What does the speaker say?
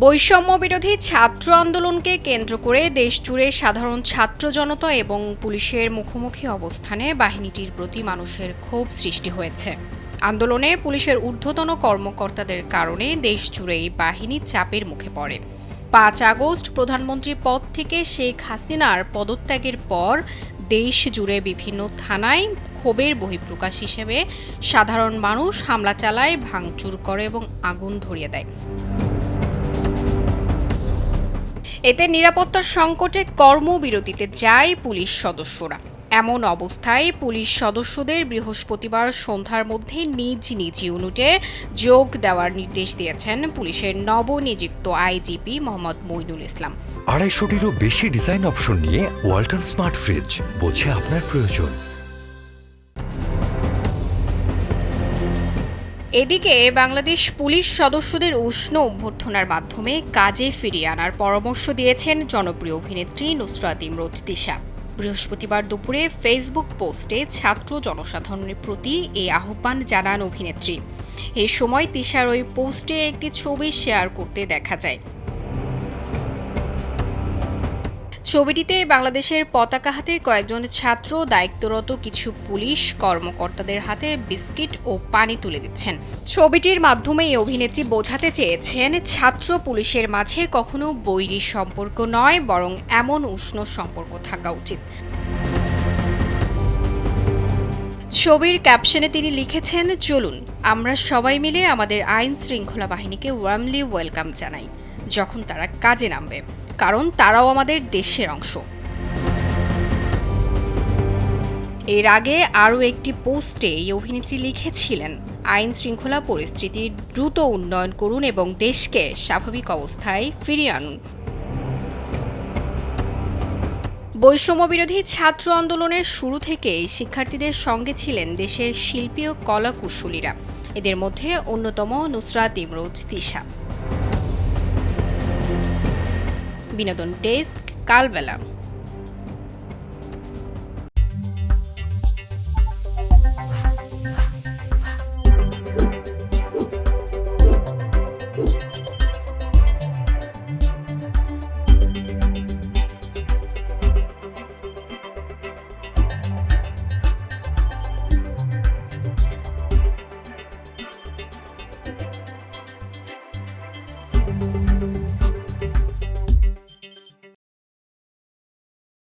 বৈষম্য বিরোধী ছাত্র আন্দোলনকে কেন্দ্র করে দেশজুড়ে সাধারণ ছাত্র জনতা এবং পুলিশের মুখোমুখি অবস্থানে বাহিনীটির প্রতি মানুষের ক্ষোভ সৃষ্টি হয়েছে। আন্দোলনে পুলিশের ঊর্ধ্বতন কর্মকর্তাদের কারণে দেশজুড়েই বাহিনী চাপের মুখে পড়ে। ৫ আগস্ট প্রধানমন্ত্রীর পদ থেকে শেখ হাসিনার পদত্যাগের পর দেশ জুড়ে বিভিন্ন থানায় ক্ষোভের বহিঃপ্রকাশ হিসেবে সাধারণ মানুষ হামলা চালায়, ভাঙচুর করে এবং আগুন ধরিয়ে দেয়। এতে নিরাপত্তার সংকটে কর্মবিরতিতে যায় পুলিশ সদস্যরা। এমন অবস্থায় পুলিশ সদস্যদের বৃহস্পতিবার সন্ধ্যার মধ্যে নিজ নিজ ইউনিটে যোগ দেওয়ার নির্দেশ দিয়েছেন পুলিশের নবনিযুক্ত আইজিপি মোহাম্মদ মইনুল ইসলাম। ২৫০টিরও বেশি ডিজাইন অপশন নিয়ে ওয়ালটন স্মার্ট ফ্রিজ, বোঝে আপনার প্রয়োজন। এদিকে বাংলাদেশ পুলিশ সদস্যদের উষ্ণ অভ্যর্থনার মাধ্যমে কাজে ফিরিয়ে আনার পরামর্শ দিয়েছেন জনপ্রিয় অভিনেত্রী নুসরাত ইমরোজ তিশা। বৃহস্পতিবার দুপুরে ফেসবুক পোস্টে ছাত্র জনসাধারণের প্রতি এই আহ্বান জানান অভিনেত্রী। এ সময় তিশার ওই পোস্টে একটি ছবি শেয়ার করতে দেখা যায়। ছবিটিতে বাংলাদেশের পতাকা হাতে কয়েকজন ছাত্র দায়িত্বরত কিছু পুলিশ কর্মকর্তাদের হাতে বিস্কিট ও পানি তুলে দিচ্ছেন। ছবিটির মাধ্যমে এই অভিনেত্রী বোঝাতে চেয়েছেন, ছাত্র পুলিশের মাঝে কখনো বৈরী সম্পর্ক নয়, বরং এমন উষ্ণ সম্পর্ক থাকা উচিত। ছবির ক্যাপশনে তিনি লিখেছেন, চলুন আমরা সবাই মিলে আমাদের আইন শৃঙ্খলা বাহিনীকে ওয়ার্মলি ওয়েলকাম জানাই যখন তারা কাজে নামবে, কারণ তারাও আমাদের দেশের অংশ। এর আগে আরও একটি পোস্টে এই অভিনেত্রী লিখেছিলেন, আইন শৃঙ্খলা পরিস্থিতির দ্রুত উন্নয়ন করুন এবং দেশকে স্বাভাবিক অবস্থায় ফিরিয়ে আনুন। বৈষম্য বিরোধী ছাত্র আন্দোলনের শুরু থেকেই শিক্ষার্থীদের সঙ্গে ছিলেন দেশের শিল্পী ও কলা কুশলীরা। এদের মধ্যে অন্যতম নুসরাত ইমরোজ তিশা। বিনোদন ডেস্ক, কালবেলা।